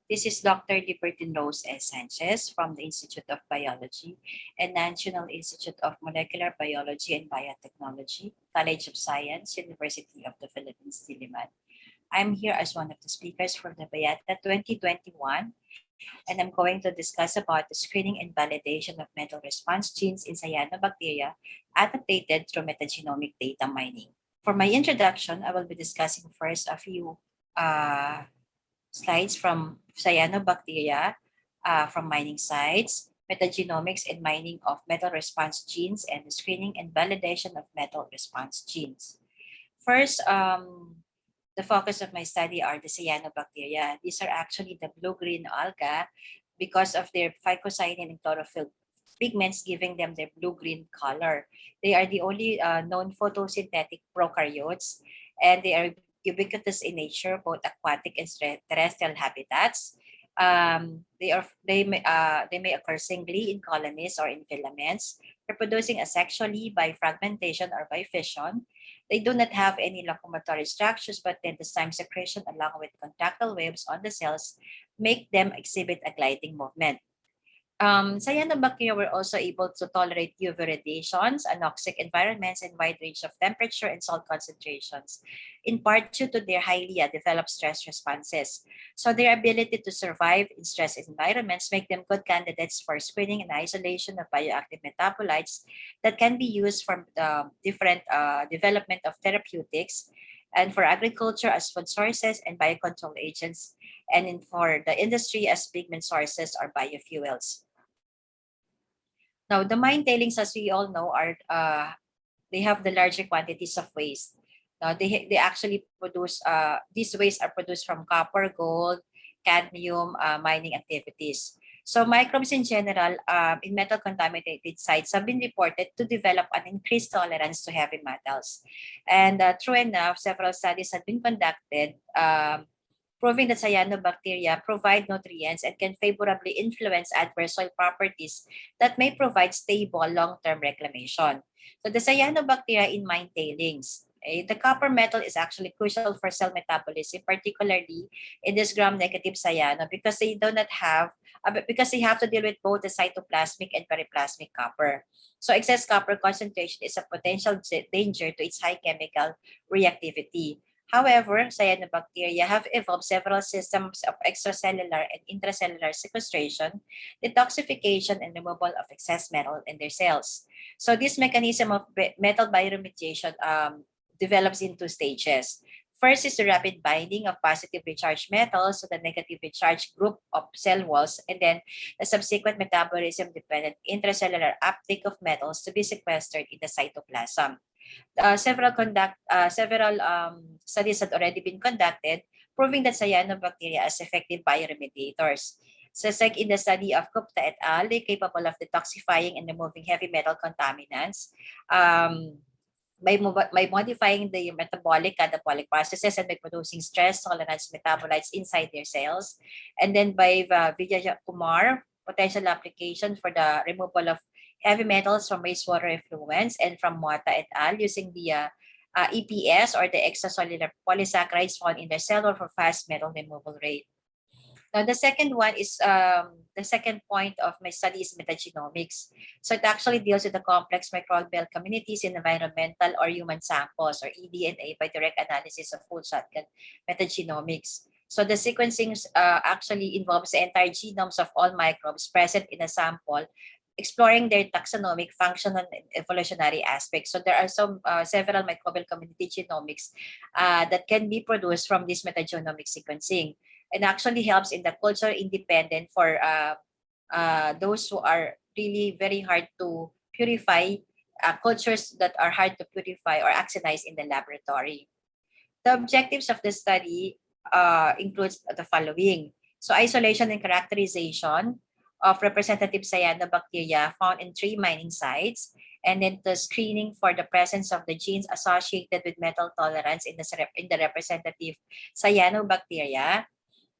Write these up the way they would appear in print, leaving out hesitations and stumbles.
This is Dr. Libertine Sanchez from the Institute of Biology and National Institute of Molecular Biology and Biotechnology, College of Science, University of the Philippines, Diliman. I'm here as one of the speakers for the Biata 2021, and I'm going to discuss about the screening and validation of metal response genes in Cyanobacteria annotated through metagenomic data mining. For my introduction, I will be discussing first a few slides from Cyanobacteria from mining sites, metagenomics and mining of metal response genes, and the screening and validation of metal response genes. First, the focus of my study are the cyanobacteria. These are actually the blue-green alga because of their phycocyanin and chlorophyll pigments giving them their blue-green color. They are the only known photosynthetic prokaryotes, and they are ubiquitous in nature, both aquatic and terrestrial habitats. They may occur singly in colonies or in filaments, reproducing asexually by fragmentation or by fission. They do not have any locomotory structures, but enzyme secretion along with contractile waves on the cells make them exhibit a gliding movement. Cyanobacteria were also able to tolerate UV radiations, anoxic environments, and wide range of temperature and salt concentrations, in part due to their highly developed stress responses. So their ability to survive in stress environments make them good candidates for screening and isolation of bioactive metabolites that can be used for different development of therapeutics, and for agriculture as food sources and biocontrol agents, and for the industry as pigment sources or biofuels. Now, the mine tailings, as we all know, are they have the larger quantities of waste. Now, they actually produce these wastes are produced from copper, gold, cadmium mining activities. So microbes in general in metal contaminated sites have been reported to develop an increased tolerance to heavy metals. And true enough, several studies have been conducted proving that cyanobacteria provide nutrients and can favorably influence adverse soil properties that may provide stable long-term reclamation. So the cyanobacteria in mine tailings, the copper metal is actually crucial for cell metabolism, particularly in this gram-negative cyano, because they do not have, because they have to deal with both the cytoplasmic and periplasmic copper. So excess copper concentration is a potential danger to its high chemical reactivity. However, cyanobacteria have evolved several systems of extracellular and intracellular sequestration, detoxification, and removal of excess metal in their cells. So this mechanism of metal bioremediation develops in two stages. First is the rapid binding of positively charged metals to the negatively charged group of cell walls, and then the subsequent metabolism-dependent intracellular uptake of metals to be sequestered in the cytoplasm. Several studies had already been conducted proving that cyanobacteria as effective bioremediators. So it's like in the study of Gupta et al., they're capable of detoxifying and removing heavy metal contaminants by modifying the metabolic catabolic processes and by producing stress tolerance metabolites inside their cells. And then by Vijaya Kumar, potential application for the removal of heavy metals from wastewater effluents, and from Mota et al. Using the EPS or the extracellular polysaccharides found in the cellular for fast metal removal rate. Now, the second one is the second point of my study is metagenomics. So it actually deals with the complex microbial communities in environmental or human samples, or eDNA, by direct analysis of full shotgun metagenomics. So the sequencing actually involves the entire genomes of all microbes present in a sample, exploring their taxonomic, functional, and evolutionary aspects. So there are several microbial community genomics that can be produced from this metagenomic sequencing, and actually helps in the culture independent for those who are really very hard to purify, cultures that are hard to purify or actionize in the laboratory. The objectives of the study includes the following. So isolation and characterization of representative cyanobacteria found in 3 mining sites, and then the screening for the presence of the genes associated with metal tolerance in the representative cyanobacteria,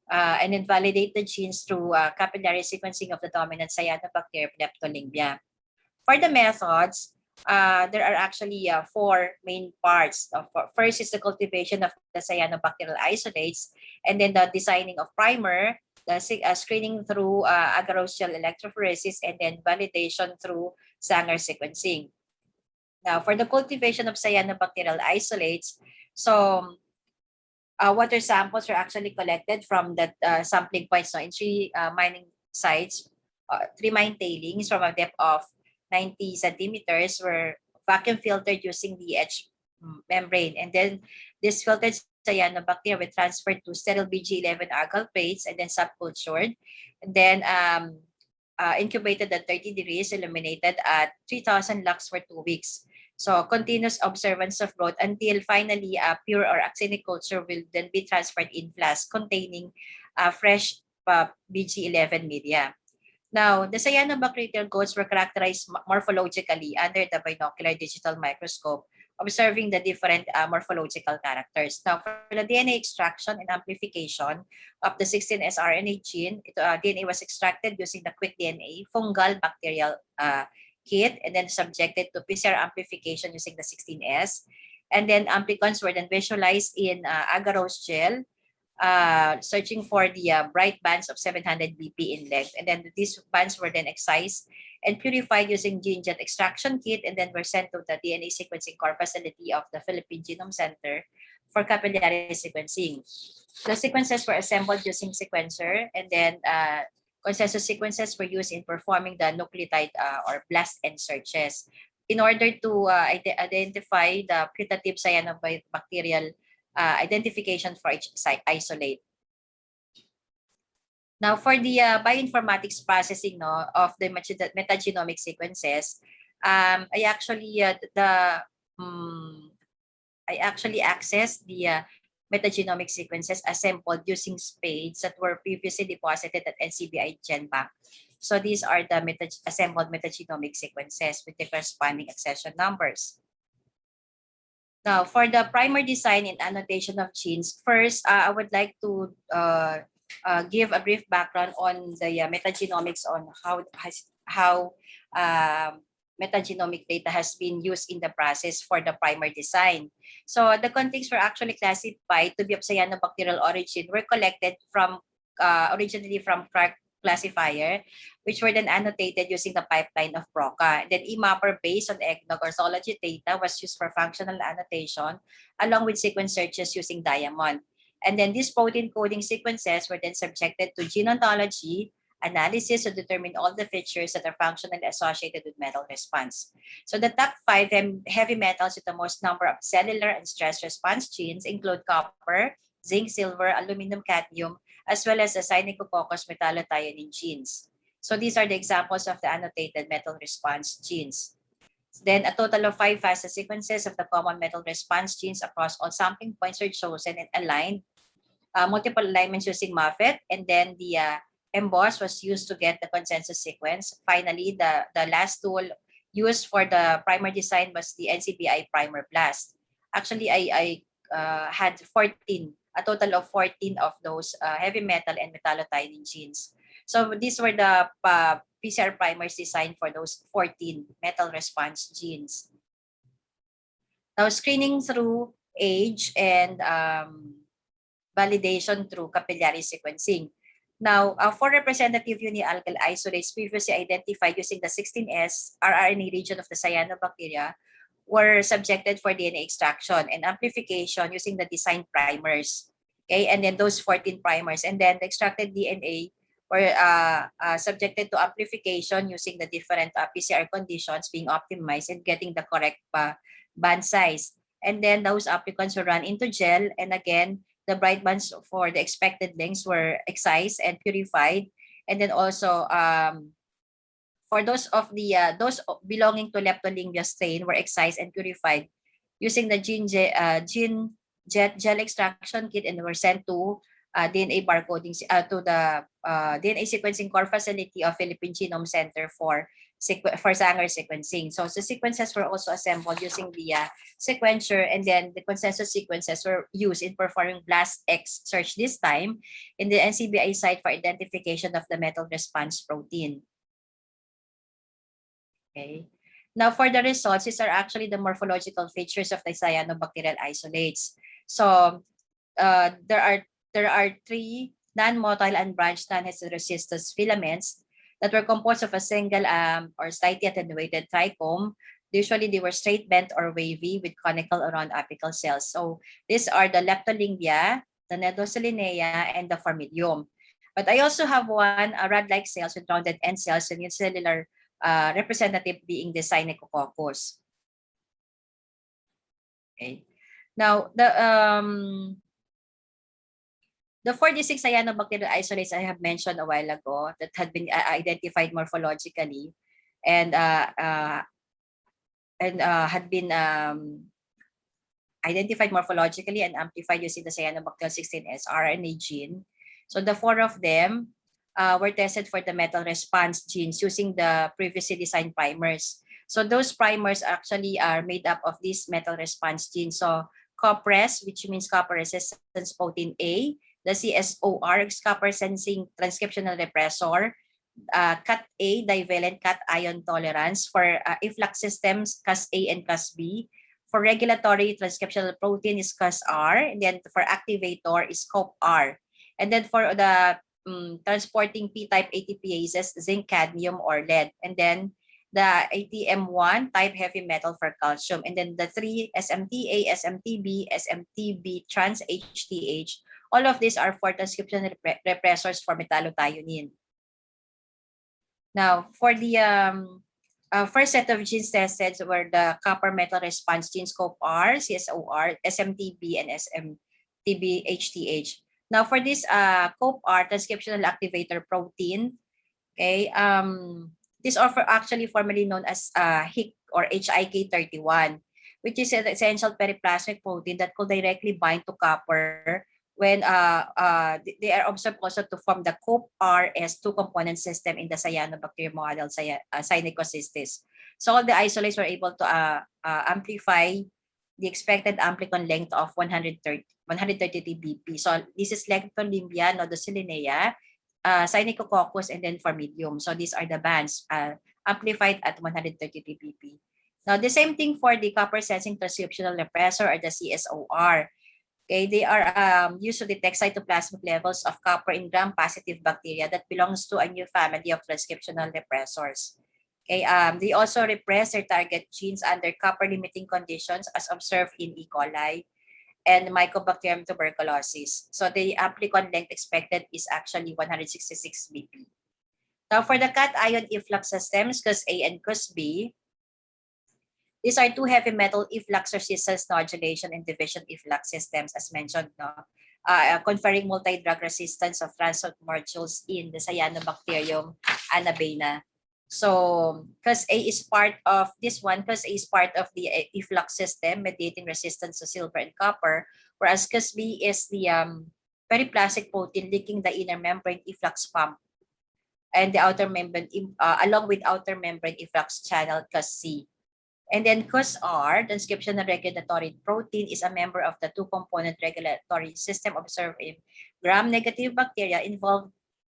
and then validate the genes through capillary sequencing of the dominant cyanobacteria Pleptolimbia. For the methods, there are actually 4 main parts. First is the cultivation of the cyanobacterial isolates, and then the designing of primer, screening through agarose gel electrophoresis, and then validation through Sanger sequencing. Now, for the cultivation of cyanobacterial isolates, so water samples were actually collected from the sampling points in 3 mining sites, 3 mine tailings from a depth of 90 centimeters were vacuum filtered using the edge membrane. And then this filtered cyanobacteria were transferred to sterile BG11 algal plates and then subcultured, and then incubated at 30 degrees, illuminated at 3,000 lux for 2 weeks. So continuous observance of growth until finally pure or actinic culture will then be transferred in flask containing fresh BG11 media. Now, the cyanobacterial coats were characterized morphologically under the binocular digital microscope, observing the different morphological characters. Now, for the DNA extraction and amplification of the 16S RNA gene, DNA was extracted using the quick DNA fungal bacterial kit, and then subjected to PCR amplification using the 16S. And then amplicons were then visualized in agarose gel, searching for the bright bands of 700 BP in length. And then these bands were then excised and purified using gene jet extraction kit, and then were sent to the DNA sequencing core facility of the Philippine Genome Center for capillary sequencing. The sequences were assembled using sequencer, and then consensus sequences were used in performing the nucleotide or blast end searches in order to identify the putative cyanobacterial identification for each isolate. Now, for the bioinformatics processing of the metagenomic sequences, I actually accessed the metagenomic sequences assembled using spades that were previously deposited at NCBI GenBank. So these are the assembled metagenomic sequences with the corresponding accession numbers. Now, for the primer design and annotation of genes, first, I would like to give a brief background on the metagenomics, on how metagenomic data has been used in the process for the primer design. So the contigs were actually classified to be of cyanobacterial origin, were collected from originally from Clark classifier, which were then annotated using the pipeline of PROCA. Then eMapper based on eggnog orthology data was used for functional annotation, along with sequence searches using Diamond. And then these protein coding sequences were then subjected to gene ontology analysis to determine all the features that are functionally associated with metal response. So the top 5 heavy metals with the most number of cellular and stress response genes include copper, zinc, silver, aluminum, cadmium, as well as the Cyanococcus metallothionein genes. So these are the examples of the annotated metal response genes. Then a total of 5 FASTA sequences of the common metal response genes across all sampling points were chosen and aligned, multiple alignments using Muffet, and then the emboss was used to get the consensus sequence. Finally, the last tool used for the primer design was the NCBI Primer Blast. Actually, I had 14, a total of 14 of those heavy metal and metallothionein genes. So these were the PCR primers designed for those 14 metal response genes. Now, screening through age and validation through capillary sequencing. Now, for representative unialkyl isolates previously identified using the 16S rRNA region of the cyanobacteria were subjected for DNA extraction and amplification using the designed primers. Okay, and then those 14 primers, and then the extracted DNA were subjected to amplification using the different PCR conditions, being optimized and getting the correct band size. And then those applicants were run into gel, and again, the bright bands for the expected lengths were excised and purified. And then also for those of the those belonging to Leptolingia strain were excised and purified using the gene jet gel extraction kit, and were sent to DNA barcoding to the DNA sequencing core facility of Philippine Genome Center for Sanger sequencing. So the sequences were also assembled using the sequencer, and then the consensus sequences were used in performing BLAST-X search this time in the NCBI site for identification of the metal response protein. Okay. Now, for the results, these are actually the morphological features of the cyanobacterial isolates. So there are 3 non-motile unbranched non-resistance filaments that were composed of a single or slightly attenuated trichome. Usually they were straight bent or wavy with conical or round apical cells. So these are the leptolingia, the nodosolinea, and the formilium. But I also have one rod-like cells with rounded end cells and unicellular representative being the Cyanobacteria. Okay. Now the 46 cyanobacterial isolates I have mentioned a while ago that had been identified morphologically and had been identified morphologically and amplified using the cyanobacterial 16S RNA gene. So the 4 of them were tested for the metal response genes using the previously designed primers. So those primers actually are made up of these metal response genes. So CoPRES, which means copper resistance protein A, the CSOR, copper sensing transcriptional repressor, Cat-A, divalent cation tolerance for efflux systems, Cas-A and Cas-B. For regulatory transcriptional protein is Cas-R, and then for activator is COP-R. And then for the transporting P-type ATPases, zinc, cadmium, or lead. And then the ATM1 type heavy metal for calcium. And then the 3 SMTA, SMTB, SMTB, trans HTH. All of these are for transcription repressors for metallothionein. Now, for the first set of genes tested were the copper metal response genes COP-R, CSOR, SMTB, and SMTB HTH. Now, for this COP-R transcriptional activator protein, okay, this are actually formerly known as HIC or HIK31, which is an essential periplasmic protein that could directly bind to copper when they are observed also to form the COP-RS two-component system in the cyanobacteria model, Cyanocystis. So all the isolates were able to amplify the expected amplicon length of 130 BP. So this is Lectorlium, nodosolinea, Cyanococcus, and then formilium. So these are the bands amplified at 130 BP. Now the same thing for the copper sensing transcriptional repressor or the CSOR. Okay, they are used to detect cytoplasmic levels of copper in gram-positive bacteria that belongs to a new family of transcriptional repressors. Okay, they also repress their target genes under copper-limiting conditions as observed in E. coli and Mycobacterium tuberculosis. So the amplicon length expected is actually 166 BP. Now for the cation efflux systems, Cus-A and Cus-B, these are two heavy metal efflux resistance nodulation and division efflux systems, as mentioned, no? Conferring multi-drug resistance of transport molecules in the Cyanobacterium anabaena. So, Cus-A is part of this one. Cus-A is part of the efflux system mediating resistance to silver and copper, whereas Cus-B is the periplastic protein linking the inner membrane efflux pump and the outer membrane, along with outer membrane efflux channel Cus-C. And then Cus-R, transcriptional regulatory protein, is a member of the two-component regulatory system observed in gram-negative bacteria involved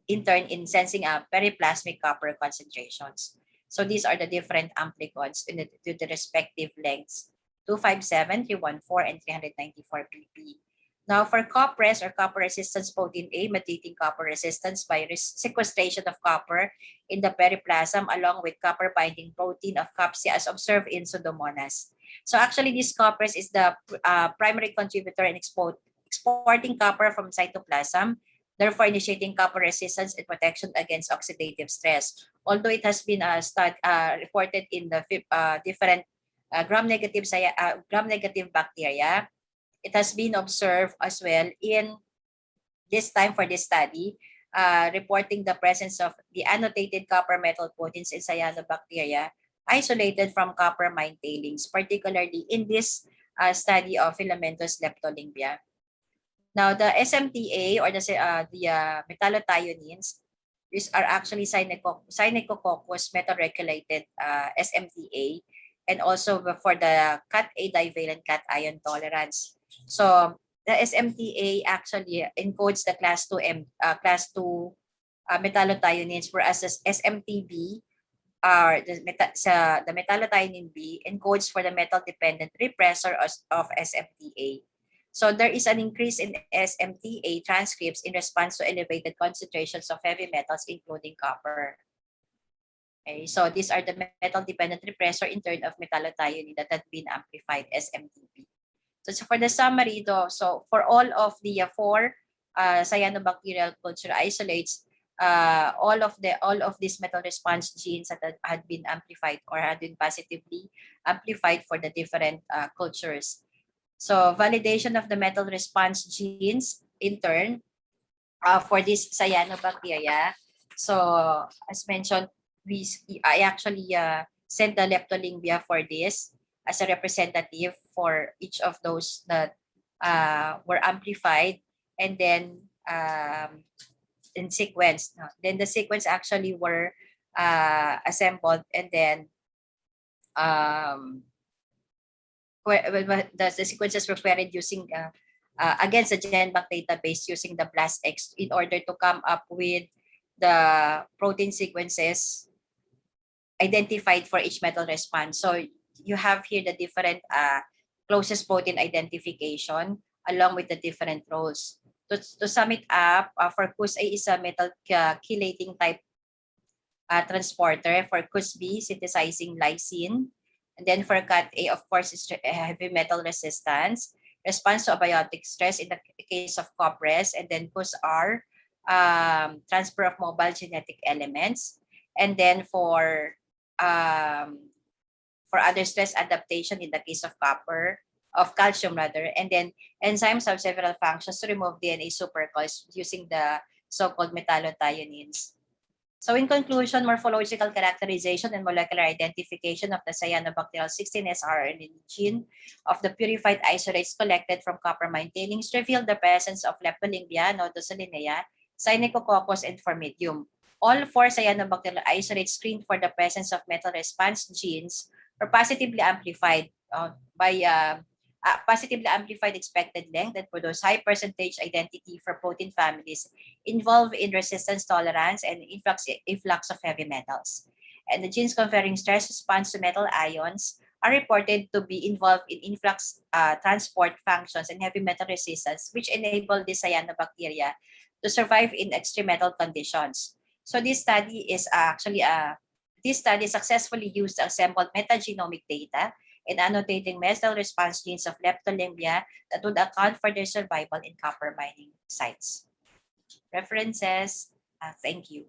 in turn in sensing periplasmic copper concentrations. So these are the different amplicons to the respective lengths, 257, 314, and 394 pp. Now for CoPRES or copper resistance protein A, mediating copper resistance by sequestration of copper in the periplasm along with copper binding protein of COPC as observed in Pseudomonas. So actually this CoPRES is the primary contributor in exporting copper from cytoplasm, therefore initiating copper resistance and protection against oxidative stress. Although it has been reported in the different gram-negative bacteria, it has been observed as well in this time for this study, reporting the presence of the annotated copper metal proteins in cyanobacteria isolated from copper mine tailings, particularly in this study of filamentous leptolingia. Now, the SMTA or the metallothioneins, these are actually Cyanococcus metal-regulated SMTA, and also for the Cat-A divalent cation tolerance. So the SMTA actually encodes the class 2 metallothioneins, whereas the SMTB or the metallothionein B encodes for the metal-dependent repressor of SMTA. So there is an increase in SMTA transcripts in response to elevated concentrations of heavy metals, including copper. Okay, so these are the metal-dependent repressor in turn of metallothionein that had been amplified, SMTP. So for the summary though, so for all of the four cyanobacterial culture isolates, all of these metal response genes that had been amplified or had been positively amplified for the different cultures. So validation of the metal response genes in turn for this cyanobacteria. So as mentioned, I actually sent the leptolimbia for this as a representative for each of those that were amplified, and then in sequence. Then the sequence actually were assembled, and then the sequences were queried using against the GenBank database using the BLASTX in order to come up with the protein sequences identified for each metal response. So you have here the different closest protein identification along with the different roles. To sum it up, for Cus A is a metal chelating type transporter. For Cus B, synthesizing lysine. And then for Cat A, of course, is heavy metal resistance, response to abiotic stress in the case of Copres. And then Cus R, transfer of mobile genetic elements. And then for other stress adaptation in the case of calcium rather, and then enzymes have several functions to remove DNA supercoils using the so-called metallothioneins. So in conclusion, morphological characterization and molecular identification of the cyanobacterial 16S RNA gene of the purified isolates collected from copper mine tailings revealed the presence of Leptolimbia, Nodosalinea, Cyanococcus, and Formidium. All four cyanobacterial isolates screened for the presence of metal response genes were positively amplified by positively amplified expected length that produce high percentage identity for protein families involved in resistance tolerance and influx of heavy metals. And the genes conferring stress response to metal ions are reported to be involved in influx transport functions and heavy metal resistance, which enable the cyanobacteria to survive in extreme metal conditions. So this study is successfully used to assemble metagenomic data and annotating metal response genes of Leptolimbia that would account for their survival in copper mining sites. References. Thank you.